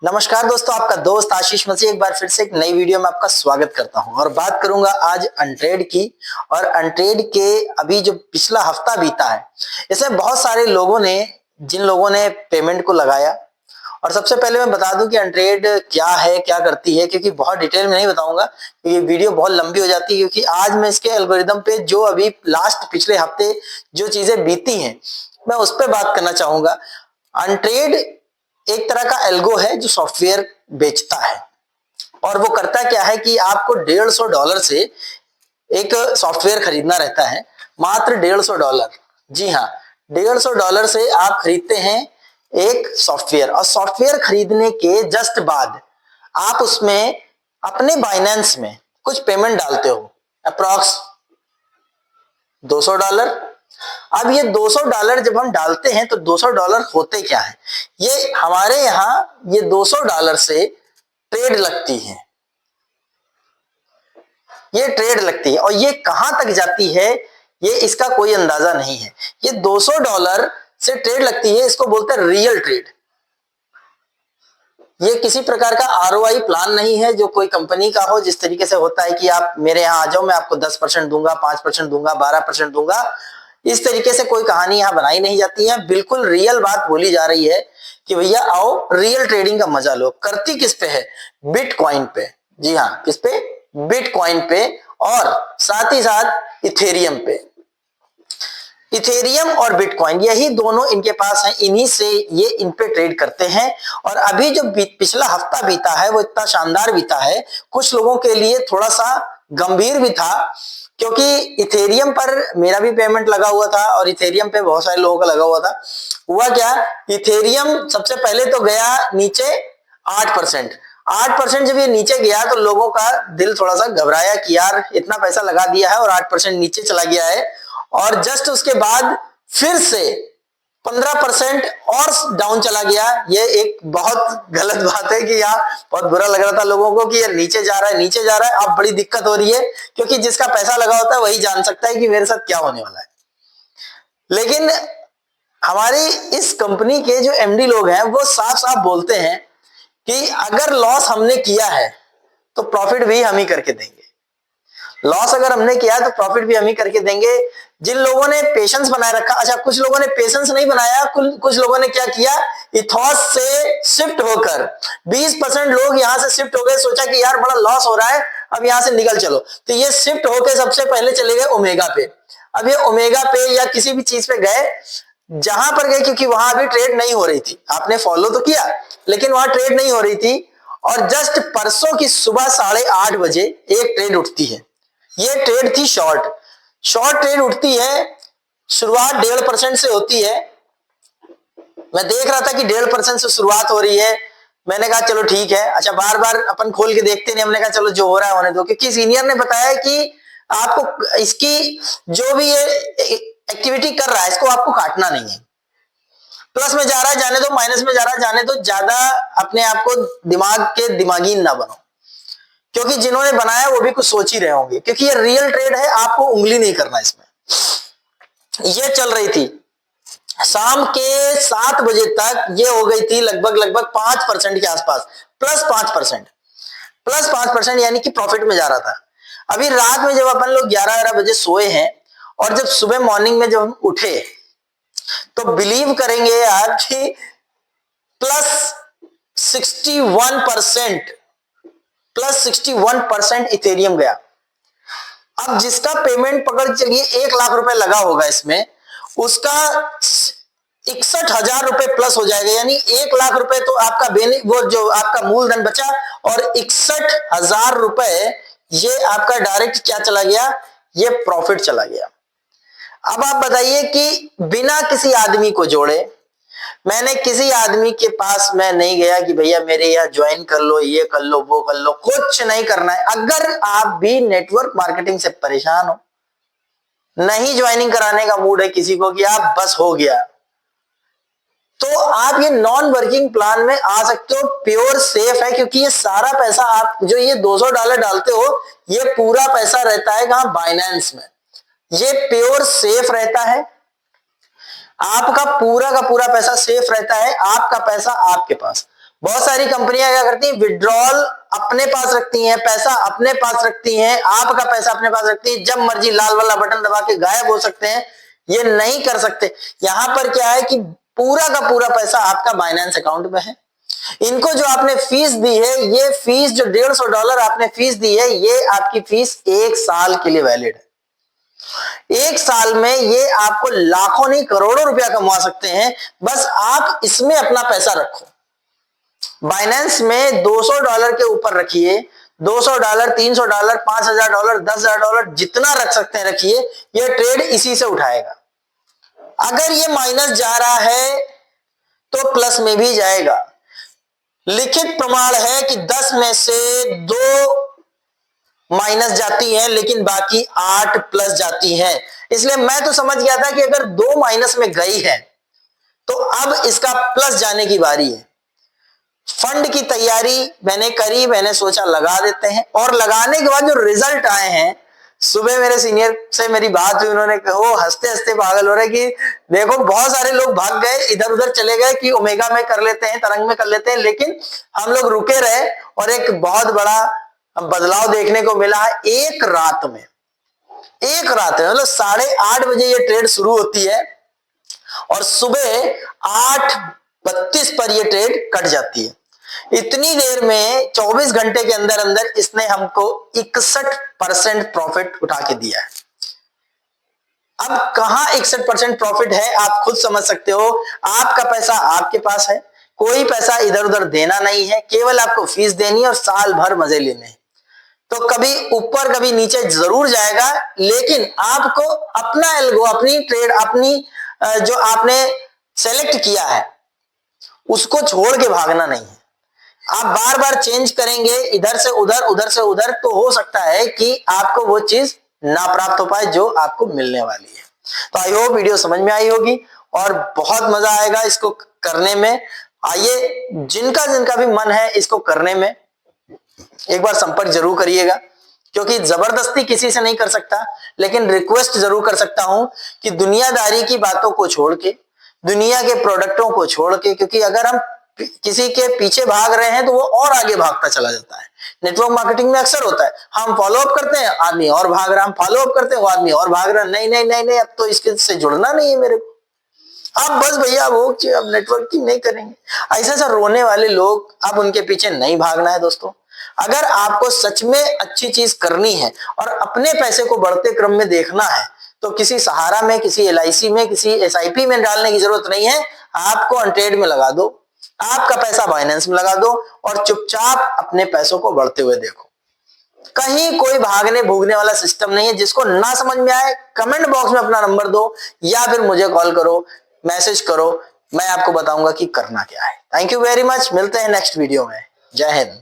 नमस्कार दोस्तों, आपका दोस्त आशीष मसीह एक बार फिर से एक नई वीडियो में आपका स्वागत करता हूं और बात करूंगा आज अनट्रेड की। और अनट्रेड के अभी जो पिछला हफ्ता बीता है, इसमें बहुत सारे लोगों ने जिन लोगों ने पेमेंट को लगाया। और सबसे पहले मैं बता दूं कि अनट्रेड क्या है, क्या करती है, क्योंकि बहुत डिटेल में नहीं बताऊंगा, ये वीडियो बहुत लंबी हो जाती है। क्योंकि आज मैं इसके एल्गोरिदम पे जो अभी लास्ट पिछले हफ्ते जो चीजें बीती हैं, मैं उस पर बात करना चाहूंगा। अनट्रेड एक तरह का एल्गो है जो सॉफ्टवेयर बेचता है। और वो करता क्या है कि आपको $150 से एक सॉफ्टवेयर खरीदना रहता है, मात्र $150। जी हाँ, $150 से आप खरीदते हैं एक सॉफ्टवेयर। और सॉफ्टवेयर खरीदने के जस्ट बाद आप उसमें अपने बाइनेंस में कुछ पेमेंट डालते हो, अप्रॉक्स $200। अब ये $200 जब हम डालते हैं तो $200 होते क्या है, ये हमारे यहाँ ये $200 से ट्रेड लगती है। ये ट्रेड लगती है और ये कहां तक जाती है ये इसका कोई अंदाजा नहीं है। ये $200 से ट्रेड लगती है, इसको बोलते हैं रियल ट्रेड। ये किसी प्रकार का आरओआई प्लान नहीं है जो कोई कंपनी का हो, जिस तरीके से होता है कि आप मेरे यहाँ आ जाओ, मैं आपको 10% दूंगा, 5% दूंगा, 12% दूंगा। इस तरीके से कोई कहानी यहाँ बनाई नहीं जाती है। बिल्कुल रियल बात बोली जा रही है कि भैया आओ रियल ट्रेडिंग का मजा लो। करती किस पे है? बिटकॉइन पे। जी हाँ, किस पे? बिटकॉइन पे और साथ ही साथ इथेरियम पे। इथेरियम और बिटकॉइन यही दोनों इनके पास हैं, इन्हीं से ये इन पे ट्रेड करते हैं। और अभी जो पिछला हफ्ता बीता है वो इतना शानदार बीता है, कुछ लोगों के लिए थोड़ा सा गंभीर भी था, क्योंकि इथेरियम पर मेरा भी पेमेंट लगा हुआ था और इथेरियम पे बहुत सारे लोगों का लगा हुआ था। हुआ क्या, इथेरियम सबसे पहले तो गया नीचे 8%। 8% जब ये नीचे गया तो लोगों का दिल थोड़ा सा घबराया कि यार इतना पैसा लगा दिया है और 8% नीचे चला गया है। और जस्ट उसके बाद फिर से 15% और डाउन चला गया। ये एक बहुत गलत बात है कि यार बहुत बुरा लग रहा था लोगों को कि ये नीचे जा रहा है, नीचे जा रहा है। अब बड़ी दिक्कत हो रही है, क्योंकि जिसका पैसा लगा होता है वही जान सकता है कि मेरे साथ क्या होने वाला है। लेकिन हमारी इस कंपनी के जो एमडी लोग हैं वो साफ साफ बोलते हैं कि अगर लॉस हमने किया है तो प्रॉफिट भी हम ही करके देंगे। लॉस अगर हमने किया तो प्रॉफिट भी हम ही करके देंगे। जिन लोगों ने पेशेंस बनाए रखा, अच्छा कुछ लोगों ने पेशेंस नहीं बनाया, कुछ लोगों ने क्या किया, इथॉस से शिफ्ट होकर 20% लोग यहां से शिफ्ट हो गए। सोचा कि यार बड़ा लॉस हो रहा है, अब यहां से निकल चलो। तो ये शिफ्ट होकर सबसे पहले चले गए ओमेगा पे। अब ये ओमेगा पे या किसी भी चीज पे गए, जहां पर गए, क्योंकि वहां अभी ट्रेड नहीं हो रही थी। आपने फॉलो तो किया लेकिन वहां ट्रेड नहीं हो रही थी। और जस्ट परसों की सुबह 8:30 बजे एक ट्रेड उठती है। ये ट्रेड थी शॉर्ट। शॉर्ट ट्रेड उठती है, शुरुआत 1.5% से होती है। मैं देख रहा था कि 1.5% से शुरुआत हो रही है। मैंने कहा चलो ठीक है। अच्छा बार बार अपन खोल के देखते नहीं, हमने कहा चलो जो हो रहा है होने दो, क्योंकि सीनियर ने बताया कि आपको इसकी जो भी ये एक्टिविटी कर रहा है इसको आपको काटना नहीं है। प्लस में जा रहा है जाने दो, माइनस में जा रहा है जाने दो, ज्यादा अपने आप को दिमाग के दिमागी ना बनो, क्योंकि जिन्होंने बनाया वो भी कुछ सोच ही रहे होंगे। क्योंकि ये रियल ट्रेड है, आपको उंगली नहीं करना इसमें। ये चल रही थी शाम के 7 बजे तक, ये हो गई थी लगभग 5% के आसपास, प्लस 5%, यानी कि प्रॉफिट में जा रहा था। अभी रात में जब अपन लोग 11 बजे सोए हैं और जब सुबह मॉर्निंग में जब हम उठे तो बिलीव करेंगे यार कि प्लस 61% इथेरियम गया। अब जिसका पेमेंट पकड़ चलिए 1 लाख रुपए लगा होगा इसमें, उसका 61,000 प्लस हो जाएगा। यानी 1 लाख रुपए तो आपका वो जो आपका मूलधन बचा, और 61,000 ये आपका डायरेक्ट क्या चला गया, ये प्रॉफिट चला गया। अब आप बताइए कि बिना किसी आदमी को जोड़े, मैंने किसी आदमी के पास मैं नहीं गया कि भैया मेरे यहाँ ज्वाइन कर लो, ये कर लो, वो कर लो, कुछ नहीं करना है। अगर आप भी नेटवर्क मार्केटिंग से परेशान हो, नहीं ज्वाइनिंग कराने का मूड है किसी को कि आप बस हो गया, तो आप ये नॉन वर्किंग प्लान में आ सकते हो। प्योर सेफ है, क्योंकि ये सारा पैसा आप जो ये $200 डालते हो, ये पूरा पैसा रहता है कहां, बाइनेंस में। ये प्योर सेफ रहता है, आपका पूरा का पूरा पैसा सेफ रहता है, आपका पैसा आपके पास। बहुत सारी कंपनियां क्या करती हैं, विड्रॉल अपने पास रखती हैं, पैसा अपने पास रखती हैं, आपका पैसा अपने पास रखती हैं, जब मर्जी लाल वाला बटन दबा के गायब हो सकते हैं। ये नहीं कर सकते। यहां पर क्या है कि पूरा का पूरा पैसा आपका बाइनेंस अकाउंट में है। इनको जो आपने फीस दी है, ये फीस जो $150 आपने फीस दी है, ये आपकी फीस 1 साल के लिए वैलिड है। 1 साल में ये आपको लाखों नहीं करोड़ों रुपया कमा सकते हैं। बस आप इसमें अपना पैसा रखो। बाइनेंस में $200 के ऊपर रखिए, $200, $300, $5000, $10,000 जितना रख सकते हैं रखिए, ये ट्रेड इसी से उठाएगा। अगर ये माइनस जा रहा है तो प्लस में भी जाएगा। लिखित प्रमाण है कि 10 में से 2 माइनस जाती हैं, लेकिन बाकी 8 प्लस जाती हैं। इसलिए मैं तो समझ गया था कि अगर 2 माइनस में गई है तो अब इसका प्लस जाने की बारी है। फंड की तैयारी मैंने करी, मैंने सोचा लगा देते हैं, और लगाने के बाद जो रिजल्ट आए हैं, सुबह मेरे सीनियर से मेरी बात हुई, उन्होंने वो हंसते हंसते पागल हो रहे कि देखो बहुत सारे लोग भाग गए, इधर उधर चले गए कि ओमेगा में कर लेते हैं, तरंग में कर लेते हैं, लेकिन हम लोग रुके रहे और एक बहुत बड़ा बदलाव देखने को मिला है एक रात में। एक रात में मतलब 8:30 बजे ये ट्रेड शुरू होती है और सुबह 8:32 पर ये ट्रेड कट जाती है। इतनी देर में 24 घंटे के अंदर अंदर इसने हमको 61% प्रॉफिट उठा के दिया है। अब कहां 61% प्रॉफिट है आप खुद समझ सकते हो। आपका पैसा आपके पास है, कोई पैसा इधर उधर देना नहीं है, केवल आपको फीस देनी है और साल भर मजे लेने हैं। तो कभी ऊपर कभी नीचे जरूर जाएगा, लेकिन आपको अपना एल्गो, अपनी ट्रेड, अपनी जो आपने सेलेक्ट किया है उसको छोड़ के भागना नहीं है। आप बार बार चेंज करेंगे इधर से उधर, उधर से उधर, तो हो सकता है कि आपको वो चीज ना प्राप्त हो पाए जो आपको मिलने वाली है। तो आई होप वीडियो समझ में आई होगी और बहुत मजा आएगा इसको करने में। आइए, जिनका जिनका भी मन है इसको करने में एक बार संपर्क जरूर करिएगा, क्योंकि जबरदस्ती किसी से नहीं कर सकता, लेकिन रिक्वेस्ट जरूर कर सकता हूं कि दुनियादारी की बातों को छोड़ के, दुनिया के प्रोडक्टों को छोड़ के, क्योंकि अगर हम किसी के पीछे भाग रहे हैं तो वो और आगे भागता चला जाता है। नेटवर्क मार्केटिंग में अक्सर होता है, हम फॉलोअप करते हैं, आदमी और भाग रहा है, हम फॉलोअप करते हैं, वो आदमी और भाग रहा है, नहीं नहीं नहीं नहीं, अब तो इसके से जुड़ना नहीं है मेरे को, अब बस भैया वो अब नेटवर्किंग नहीं करेंगे। ऐसा ऐसा रोने वाले लोग, अब उनके पीछे नहीं भागना है दोस्तों। अगर आपको सच में अच्छी चीज करनी है और अपने पैसे को बढ़ते क्रम में देखना है, तो किसी सहारा में, किसी LIC में, किसी SIP में डालने की जरूरत नहीं है। आपको अनट्रेड में लगा दो, आपका पैसा बाइनेंस में लगा दो और चुपचाप अपने पैसों को बढ़ते हुए देखो। कहीं कोई भागने भूगने वाला सिस्टम नहीं है। जिसको ना समझ में आए कमेंट बॉक्स में अपना नंबर दो या फिर मुझे कॉल करो, मैसेज करो, मैं आपको बताऊंगा कि करना क्या है। थैंक यू वेरी मच, मिलते हैं नेक्स्ट वीडियो में। जय हिंद।